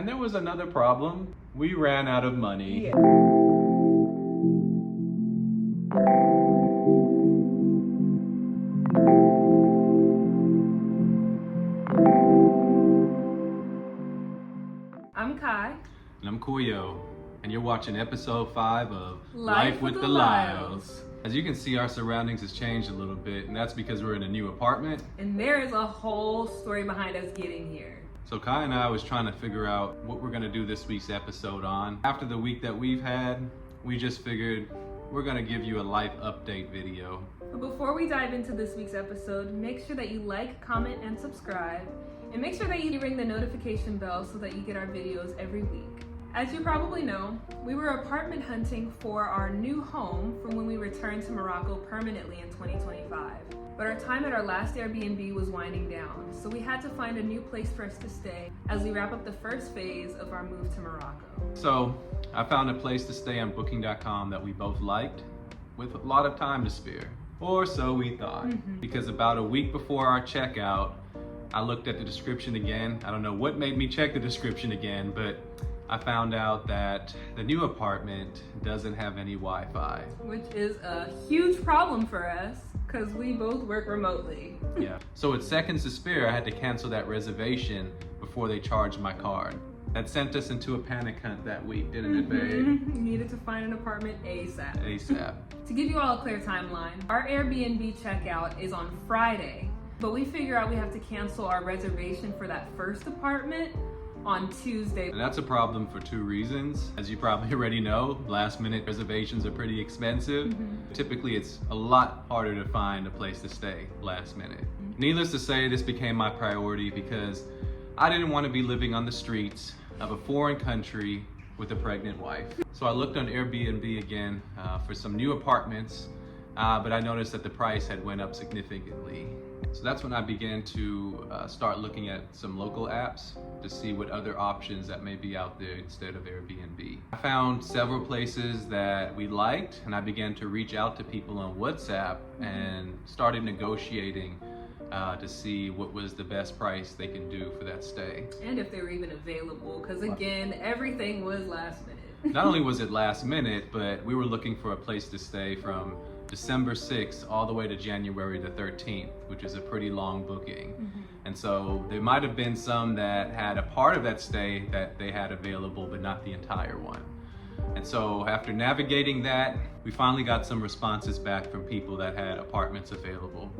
And there was another problem. We ran out of money. Yeah. I'm Kai. And I'm Kuyo. And you're watching episode 5 of Life with the Lyles. As you can see, our surroundings has changed a little bit, and that's because we're in a new apartment. And there is a whole story behind us getting here. So Kai and I was trying to figure out what we're gonna do this week's episode on. After the week that we've had, we just figured we're gonna give you a life update video. But before we dive into this week's episode, make sure that you like, comment, and subscribe. And make sure that you ring the notification bell so that you get our videos every week. As you probably know, we were apartment hunting for our new home from when we returned to Morocco permanently in 2025. But our time at our last Airbnb was winding down, so we had to find a new place for us to stay as we wrap up the first phase of our move to Morocco. So I found a place to stay on booking.com that we both liked with a lot of time to spare. Or so we thought. Because about a week before our checkout, I looked at the description again. I don't know what made me check the description again, but I found out that the new apartment doesn't have any Wi-Fi. Which is a huge problem for us because we both work remotely. Yeah. So with seconds to spare, I had to cancel that reservation before they charged my card. That sent us into a panic hunt that week, didn't it, babe? We needed to find an apartment ASAP. ASAP. To give you all a clear timeline, our Airbnb checkout is on Friday, but we figure out we have to cancel our reservation for that first apartment on Tuesday. And that's a problem for 2 reasons. As you probably already know, last minute reservations are pretty expensive. Typically, it's a lot harder to find a place to stay last minute. Needless to say, this became my priority because I didn't want to be living on the streets of a foreign country with a pregnant wife. So I looked on Airbnb again for some new apartments, but I noticed that the price had went up significantly. So that's when I began to start looking at some local apps to see what other options that may be out there instead of Airbnb. I found several places that we liked, and I began to reach out to people on WhatsApp and started negotiating to see what was the best price they can do for that stay. And if they were even available, because again, everything was last minute. Not only was it last minute, but we were looking for a place to stay from December 6th all the way to January the 13th, which is a pretty long booking. And so there might have been some that had a part of that stay that they had available, but not the entire one. And so after navigating that, we finally got some responses back from people that had apartments available,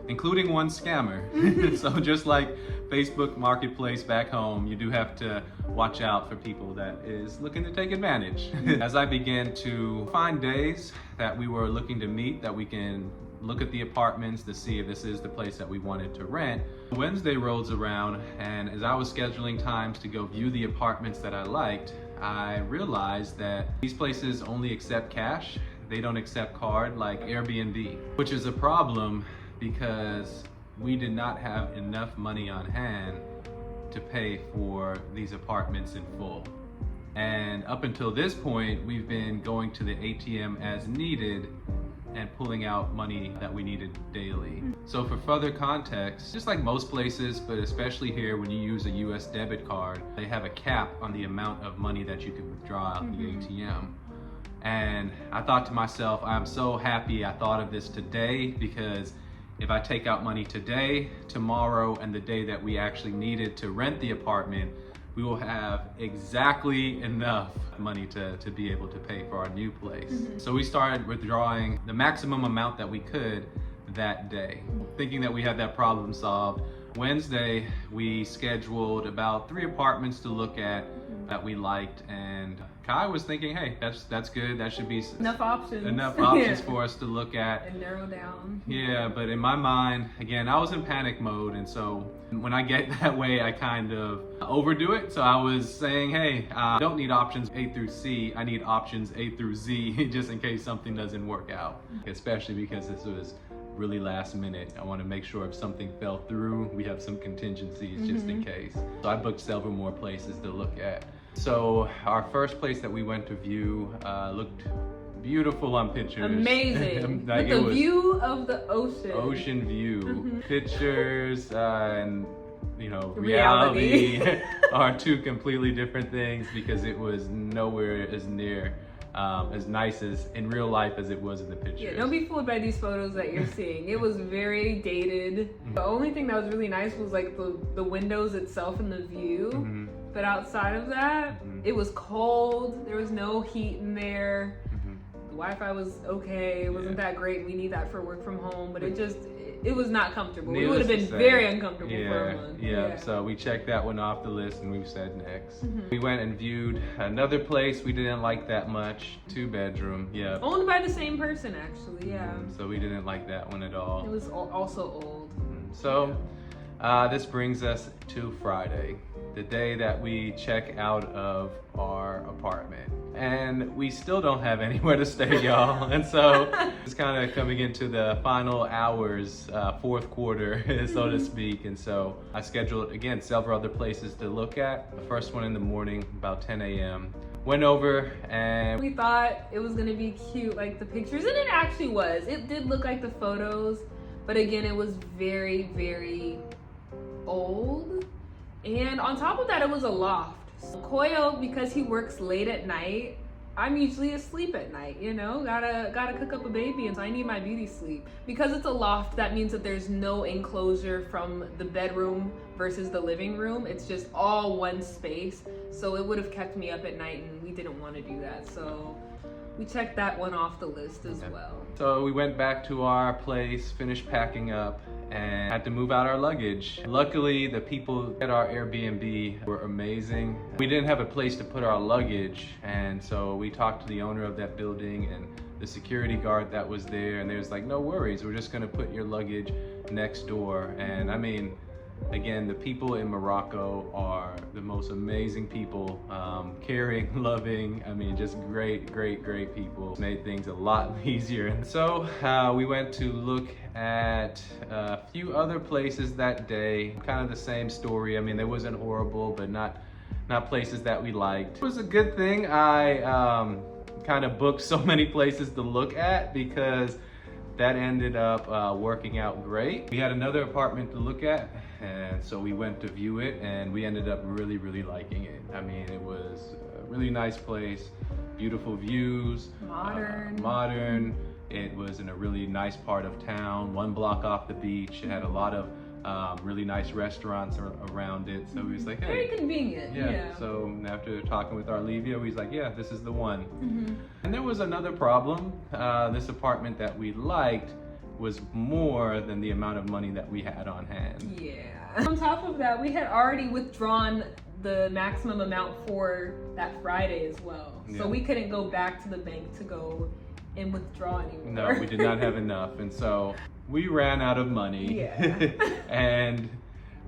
including one scammer. So just like Facebook Marketplace back home, you do have to watch out for people that is looking to take advantage. As I began to find days that we were looking to meet, that we can look at the apartments to see if this is the place that we wanted to rent, Wednesday rolls around, and as I was scheduling times to go view the apartments that I liked, I realized that these places only accept cash. They don't accept card like Airbnb, which is a problem because we did not have enough money on hand to pay for these apartments in full. And up until this point, we've been going to the ATM as needed and pulling out money that we needed daily. So for further context, just like most places, but especially here when you use a US debit card, they have a cap on the amount of money that you can withdraw out the ATM. And I thought to myself, I'm so happy I thought of this today, because if I take out money today, tomorrow, and the day that we actually needed to rent the apartment, we will have exactly enough money to be able to pay for our new place. So we started withdrawing the maximum amount that we could that day, thinking that we had that problem solved. Wednesday, we scheduled about 3 apartments to look at that we liked, and Kai was thinking, hey, that's good. That should be Enough options for us to look at and narrow down. Yeah, but in my mind, again, I was in panic mode, and so when I get that way, I kind of overdo it. So I was saying, hey, I don't need options A through C, I need options A through Z, just in case something doesn't work out, especially because this was really last minute. I want to make sure if something fell through, we have some contingencies just in case. So I booked several more places to look at. So our first place that we went to view looked beautiful on pictures. Amazing. Like With the view of the ocean. Ocean view. Pictures and reality are two completely different things, because it was nowhere as near as nice as in real life as it was in the pictures. Yeah, don't be fooled by these photos that you're seeing. It was very dated. The only thing that was really nice was like the windows itself and the view. But outside of that, it was cold. There was no heat in there. The Wi-Fi was okay. It wasn't that great. We need that for work from home, but it was not comfortable. It would have been very uncomfortable for a month. Yeah, so we checked that one off the list and we said next. We went and viewed another place we didn't like that much, 2-bedroom. Yeah. Owned by the same person, actually, yeah. So we didn't like that one at all. It was also old. So this brings us to Friday, the day that we check out of our apartment. And we still don't have anywhere to stay, y'all. And so it's kind of coming into the final hours, fourth quarter, so to speak. And so I scheduled, again, several other places to look at. The first one in the morning, about 10 a.m. Went over and we thought it was gonna be cute, like the pictures, and it actually was. It did look like the photos, but again, it was very, very old. And on top of that, it was a loft. Koyo, because he works late at night, I'm usually asleep at night, gotta cook up a baby, and so I need my beauty sleep. Because it's a loft, that means that there's no enclosure from the bedroom versus the living room. It's just all one space. So it would have kept me up at night, and we didn't want to do that. So we checked that one off the list as well. So we went back to our place, finished packing up, and had to move out our luggage. Luckily, the people at our Airbnb were amazing. We didn't have a place to put our luggage, and so we talked to the owner of that building and the security guard that was there, and they was like, no worries, we're just gonna put your luggage next door. And I mean, again, the people in Morocco are the most amazing people, caring, loving, I mean, just great people. Made things a lot easier. And so we went to look at a few other places that day. Kind of the same story. I mean, they wasn't horrible, but not places that we liked. It was a good thing I kind of booked so many places to look at, because that ended up working out great. We had another apartment to look at, and so we went to view it, and we ended up really liking it. I mean, it was a really nice place, beautiful views, modern. It was in a really nice part of town, 1 block off the beach. It had a lot of really nice restaurants around it. So we was like, hey. Very convenient, yeah. So after talking with our Livia, we was like, yeah, this is the one. And there was another problem. This apartment that we liked was more than the amount of money that we had on hand. Yeah. On top of that, we had already withdrawn the maximum amount for that Friday as well. So we couldn't go back to the bank to go and withdraw anymore. No, we did not have enough. And so we ran out of money. Yeah. And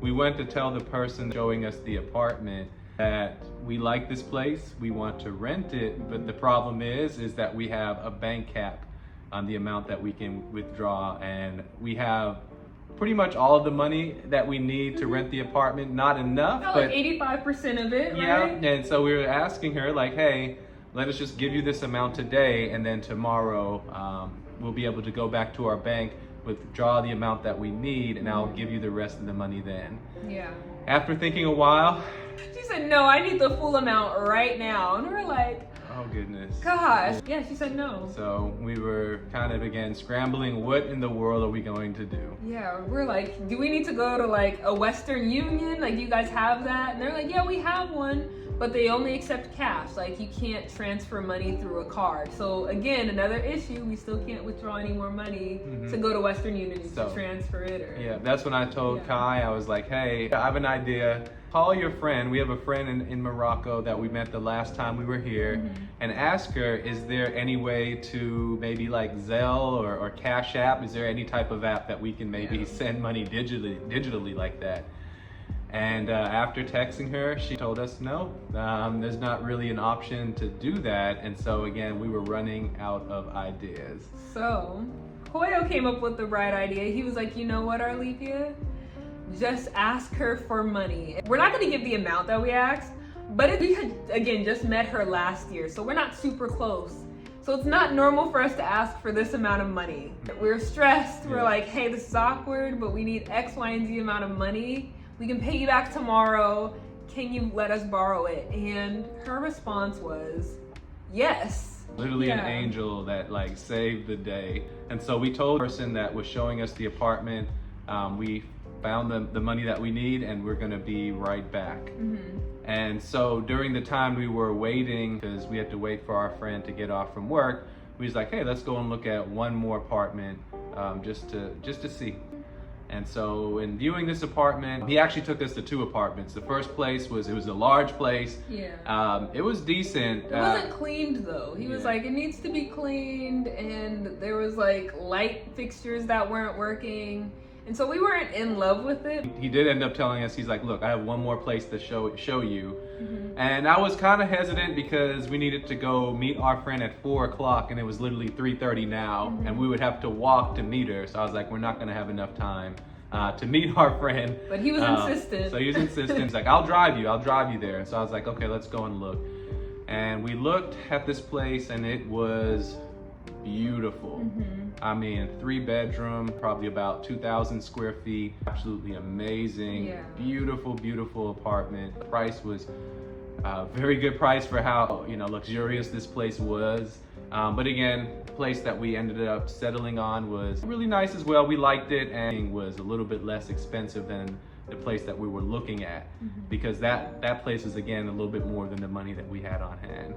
we went to tell the person showing us the apartment that we like this place, we want to rent it, but the problem is that we have a bank cap on the amount that we can withdraw, and we have pretty much all of the money that we need to rent the apartment. Not enough, but like 85% of it, yeah, right? And so we were asking her like, hey, let us just give you this amount today, and then tomorrow we'll be able to go back to our bank, withdraw the amount that we need, and I'll give you the rest of the money then. Yeah. After thinking a while, she said, no, I need the full amount right now. And we're like, oh goodness. Gosh. Yeah, she said no. So we were kind of again scrambling, what in the world are we going to do? Yeah, we're like, do we need to go to like a Western Union? Like, do you guys have that? And they're like, yeah, we have one, but they only accept cash. Like, you can't transfer money through a card. So again, another issue, we still can't withdraw any more money to go to Western Union to transfer it. Or, yeah, that's when I told Kai, I was like, hey, I have an idea. Call your friend. We have a friend in Morocco that we met the last time we were here, and ask her, is there any way to maybe like Zelle or Cash App? Is there any type of app that we can maybe send money digitally like that? And after texting her, she told us no, there's not really an option to do that. And so again, we were running out of ideas. So Koyo came up with the right idea. He was like, you know what, Arlethea? Just ask her for money. We're not gonna give the amount that we asked, but we had, again, just met her last year, so we're not super close. So it's not normal for us to ask for this amount of money. We're stressed, we're like, hey, this is awkward, but we need X, Y, and Z amount of money. we can pay you back tomorrow. Can you let us borrow it? And her response was, yes. Literally an angel that like saved the day. And so we told the person that was showing us the apartment, we found the money that we need and we're gonna be right back. And so during the time we were waiting, because we had to wait for our friend to get off from work, we was like, hey, let's go and look at one more apartment just to see. And so in viewing this apartment, he actually took us to two apartments. The first place was a large place. Yeah. It was decent. It wasn't cleaned though. He was like, it needs to be cleaned, and there was like light fixtures that weren't working. And so we weren't in love with it. He did end up telling us, he's like, look, I have one more place to show you. And I was kind of hesitant because we needed to go meet our friend at 4 o'clock and it was literally 3:30 now and we would have to walk to meet her. So I was like, we're not gonna have enough time to meet our friend. But he was insistent. So he was insistent. He's like, I'll drive you there. And so I was like, okay, let's go and look. And we looked at this place and it was beautiful. I mean, 3-bedroom, probably about 2,000 square feet. Absolutely amazing, beautiful, beautiful apartment. The price was a very good price for how luxurious this place was. But again, the place that we ended up settling on was really nice as well. We liked it and was a little bit less expensive than the place that we were looking at because that place was again a little bit more than the money that we had on hand.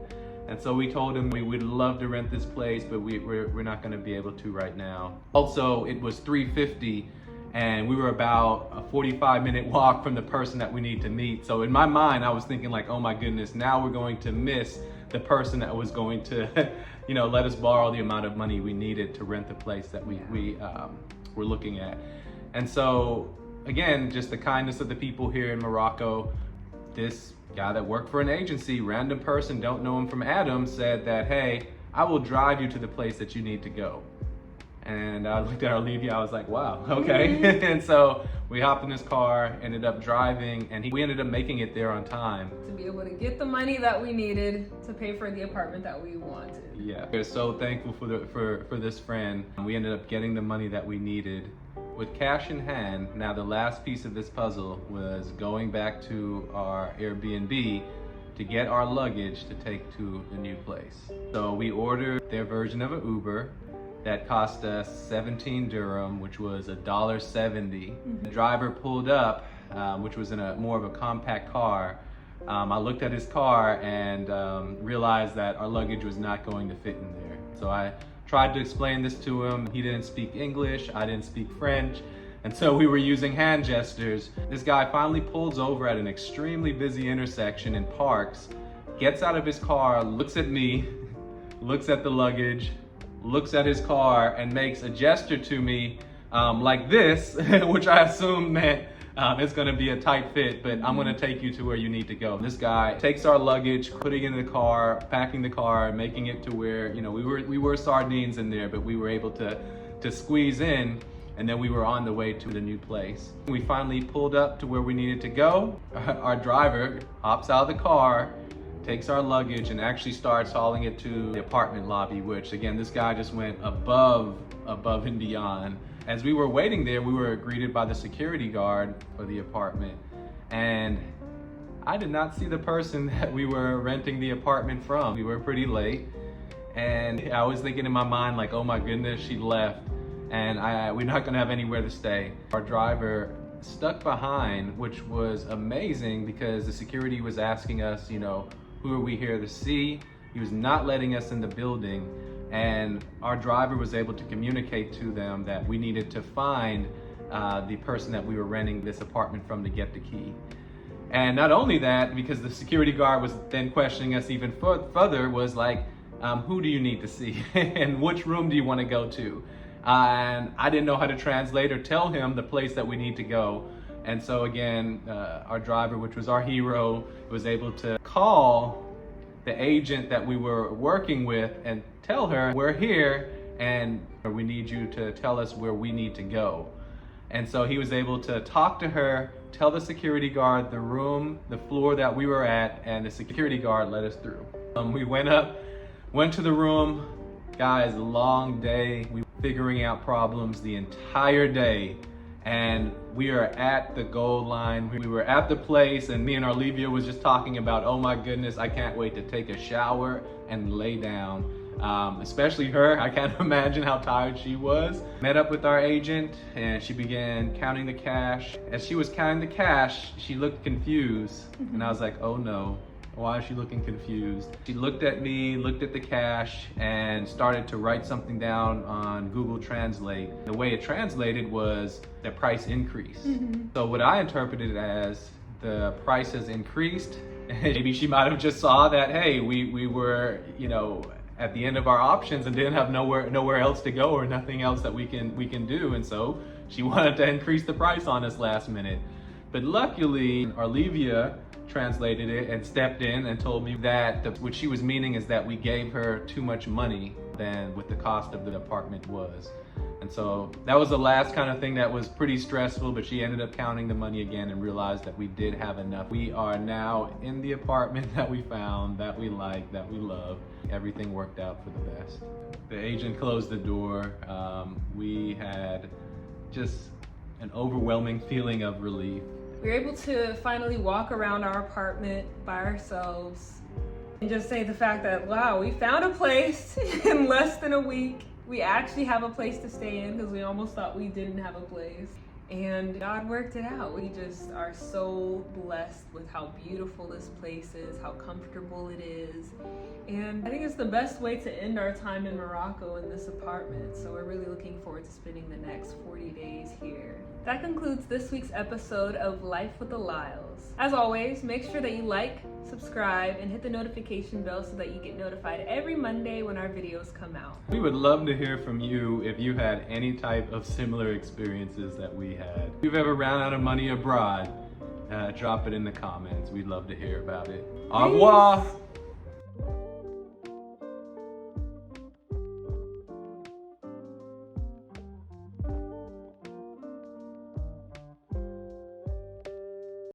And so we told him we would love to rent this place, but we're not gonna be able to right now. Also, it was $350 and we were about a 45-minute walk from the person that we need to meet. So in my mind, I was thinking like, oh my goodness, now we're going to miss the person that was going to let us borrow the amount of money we needed to rent the place that we were looking at. And so again, just the kindness of the people here in Morocco. This guy that worked for an agency, random person, don't know him from Adam, said that, hey, I will drive you to the place that you need to go. And I looked at Olivia, I was like, wow, okay. And so we hopped in his car, ended up driving, and we ended up making it there on time. To be able to get the money that we needed to pay for the apartment that we wanted. Yeah, we're so thankful for this friend. We ended up getting the money that we needed. With cash in hand, now the last piece of this puzzle was going back to our Airbnb to get our luggage to take to the new place. So we ordered their version of an Uber that cost us 17 dirham, which was $1.70. The driver pulled up, which was in more of a compact car. I looked at his car and realized that our luggage was not going to fit in there. So I tried to explain this to him. He didn't speak English, I didn't speak French, and so we were using hand gestures. This guy finally pulls over at an extremely busy intersection and parks, gets out of his car, looks at me, looks at the luggage, looks at his car, and makes a gesture to me like this, which I assume meant it's gonna be a tight fit, but I'm gonna take you to where you need to go. This guy takes our luggage, putting it in the car, packing the car, making it to where, we were sardines in there, but we were able to squeeze in, and then we were on the way to the new place. We finally pulled up to where we needed to go. Our driver hops out of the car, takes our luggage, and actually starts hauling it to the apartment lobby, which again, this guy just went above and beyond. As we were waiting there, we were greeted by the security guard for the apartment. And I did not see the person that we were renting the apartment from. We were pretty late. And I was thinking in my mind like, oh my goodness, she left. And we're not gonna have anywhere to stay. Our driver stuck behind, which was amazing because the security was asking us, who are we here to see? He was not letting us in the building. And our driver was able to communicate to them that we needed to find the person that we were renting this apartment from to get the key. And not only that, because the security guard was then questioning us even further, was like, who do you need to see? And which room do you want to go to? And I didn't know how to translate or tell him the place that we need to go. And so again, our driver, which was our hero, was able to call the agent that we were working with and tell her, we're here and we need you to tell us where we need to go. And so he was able to talk to her, tell the security guard the room, the floor that we were at, and the security guard let us through. We went to the room. Guys, long day. We were figuring out problems the entire day. And we are at the gold line. We were at the place, and me and Olivia was just talking about, oh my goodness, I can't wait to take a shower and lay down. Especially her, I can't imagine how tired she was. Met up with our agent and she began counting the cash. As she was counting the cash, she looked confused. And I was like, oh no, why is she looking confused? She looked at me, looked at the cash, and started to write something down on Google Translate. The way it translated was the price increase. So what I interpreted as the price has increased. Maybe she might have just saw that, hey, we were, at the end of our options and didn't have nowhere else to go or nothing else that we can do, and so she wanted to increase the price on us last minute. But luckily, Olivia translated it and stepped in and told me that what she was meaning is that we gave her too much money than what the cost of the apartment was. And so that was the last kind of thing that was pretty stressful, but she ended up counting the money again and realized that we did have enough. We are now in the apartment that we found, that we like, that we love. Everything worked out for the best. The agent closed the door. We had just an overwhelming feeling of relief. We were able to finally walk around our apartment by ourselves and just say the fact that, wow, we found a place in less than a week. We actually have a place to stay in because we almost thought we didn't have a place. And God worked it out. We just are so blessed with how beautiful this place is, how comfortable it is. And I think it's the best way to end our time in Morocco in this apartment. So we're really looking forward to spending the next 40 days here. That concludes this week's episode of Life with the Lyles. As always, make sure that you like, subscribe, and hit the notification bell so that you get notified every Monday when our videos come out. We would love to hear from you if you had any type of similar experiences that we had. If you've ever ran out of money abroad, drop it in the comments. We'd love to hear about it. Au revoir!